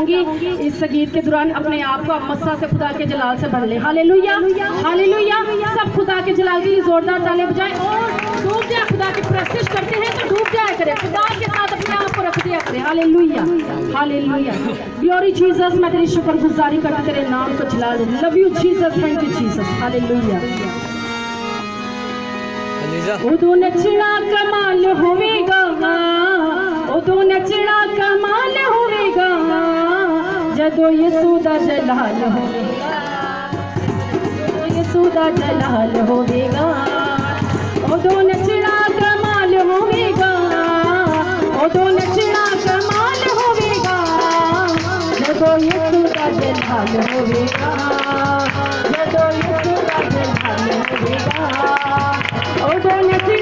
चाहूंगी इस गीत के दौरान अपने आप को मस्सा से खुदा के जलाल से भर ले। Hallelujah hallelujah. सब खुदा के जलाल के लिए जोरदार ताली बजाएं और डूब जाए। खुदा की प्रस्तुत करते हैं तो डूब जाया करे, खुदा के साथ अपने आप को रख दिया करे। Hallelujah hallelujah. ग्लोरी जीसस, मैं तेरी शुक्रगुजारी करती तेरे नाम को जला दे। Love you Jesus, thank you Jesus. Hallelujah. उदो नचना कमाल होवेगा, उदो नचना कमाल होवेगा, जदों यीशु दा जलाल होवेगा, यीशु दा जलाल होवेगा। उदो नचना कमाल होवेगा, उदो नचना कमाल होवेगा, जदों यीशु दा जलाल होवेगा, जदों यीशु दा जलाल होवेगा। उदो नचना